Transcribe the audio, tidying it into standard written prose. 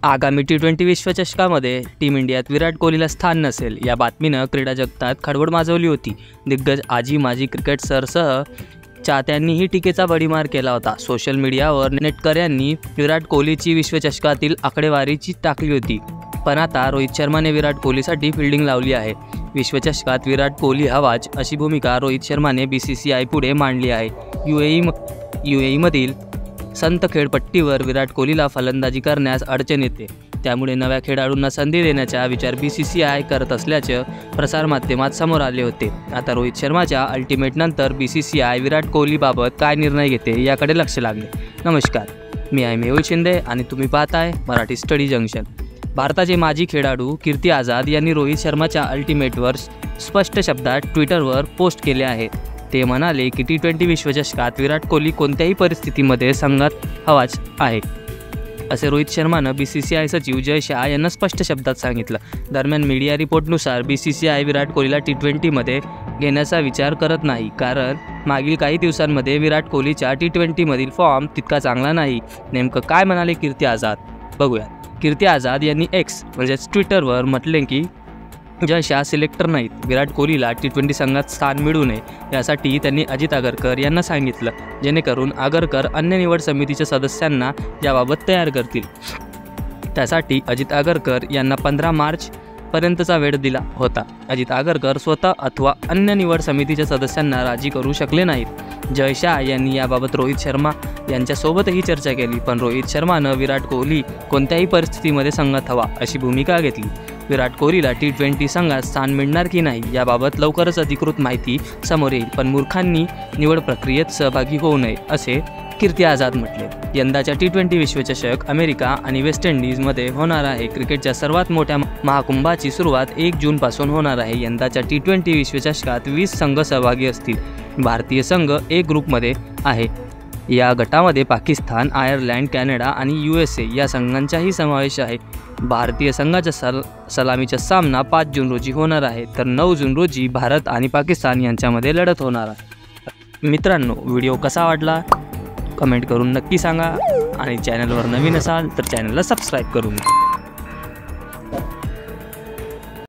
आगामी T20 विश्वचषकामध्ये team इंडियात विराट कोहलीला स्थान नसेल या बातमीनं क्रीडा जगतात खळबळ माजवली होती। दिग्गज आजी माजी क्रिकेटरसह चाहत्यांनीही टीकेचा भडीमार केला होता। सोशल मीडियावर नेटकऱ्यांनी विराट कोहलीची विश्वचषकातील आकडेवारीची टाकली होती, पण आता रोहित शर्माने विराट कोहलीसाठी फिल्डिंग लावली आहे। विश्वचषकात विराट कोहली हवाच अशी भूमिका रोहित शर्माने BCCI पुढे मांडली आहे। UAEमधील संत खेळपट्टीवर विराट कोहलीला फलंदाजी करण्यास अडचण येते, त्यामुळे नव्या खेळाडूंना संधी देण्याचा विचार BCCI करत असल्याचे प्रसारमाध्यमात समोर आले होते। आता रोहित शर्माच्या अल्टिमेटनंतर BCCI विराट कोहलीबाबत काय निर्णय घेते याकडे लक्ष लागले। नमस्कार, मी आहे मेहुल शिंदे आणि तुम्ही पाहताय मराठी स्टडी जंक्शन। भारताचे माजी खेळाडू कीर्ती आझाद यांनी रोहित शर्माच्या अल्टिमेटवर स्पष्ट शब्दात ट्विटरवर पोस्ट केले आहे। ते म्हणाले की T20 विश्वचषकात विराट कोहली कोणत्याही परिस्थितीमध्ये संघात हवाच आहे, असे रोहित शर्मानं BCCI सचिव जय शाह यांना स्पष्ट शब्दात सांगितलं। दरम्यान मीडिया रिपोर्टनुसार BCCI विराट कोहलीला T20मध्ये घेण्याचा विचार करत नाही, कारण मागील काही दिवसांमध्ये विराट कोहलीच्या T20मधील फॉर्म तितका चांगला नाही। नेमकं काय म्हणाले कीर्ती आझाद, बघूया। कीर्ती आझाद यांनी X म्हणजेच ट्विटरवर म्हटले की जय शाह सिलेक्टर नाहीत, विराट कोहलीला T20 संघात स्थान मिळू नये यासाठी त्यांनी अजित आगरकर यांना सांगितलं, जेणेकरून आगरकर अन्य निवड समितीच्या सदस्यांना याबाबत तयार करतील। त्यासाठी अजित आगरकर यांना 15 मार्चपर्यंतचा वेळ दिला होता। अजित आगरकर स्वतः अथवा अन्य निवड समितीच्या सदस्यांना राजी करू शकले नाहीत। जय शाह यांनी याबाबत रोहित शर्मा यांच्यासोबतही चर्चा केली, पण रोहित शर्मानं विराट कोहली कोणत्याही परिस्थितीमध्ये संघात हवा अशी भूमिका घेतली। विराट कोहलीला T20 संघात स्थान मिळणार की नाही याबाबत लवकरच अधिकृत माहिती समोर येईल, पण मूर्खांनी निवड प्रक्रियेत सहभागी होऊ नये असे कीर्ती आझाद म्हटले। यंदाच्या T20 विश्वचषक अमेरिका आणि वेस्ट इंडिजमध्ये होणार आहे। क्रिकेटच्या सर्वात मोठ्या महाकुंभाची सुरुवात 1 जूनपासून होणार आहे। यंदाच्या T20 विश्वचषकात 20 संघ सहभागी असतील। भारतीय संघ A ग्रुपमध्ये आहे। या गटामध्ये पाकिस्तान, आयर्लंड, कॅनडा आणि USA या संघांचाही समावेश आहे। भारतीय संघाचा सलामीचा सामना 5 जून रोजी होणार आहे, तर 9 जून रोजी भारत आणि पाकिस्तान यांच्यामध्ये लढत होणार आहे। मित्रांनो, व्हिडिओ कसा वाटला कमेंट करून नक्की सांगा, आणि चॅनलवर नवीन असाल तर चॅनलला सबस्क्राईब करून घ्या।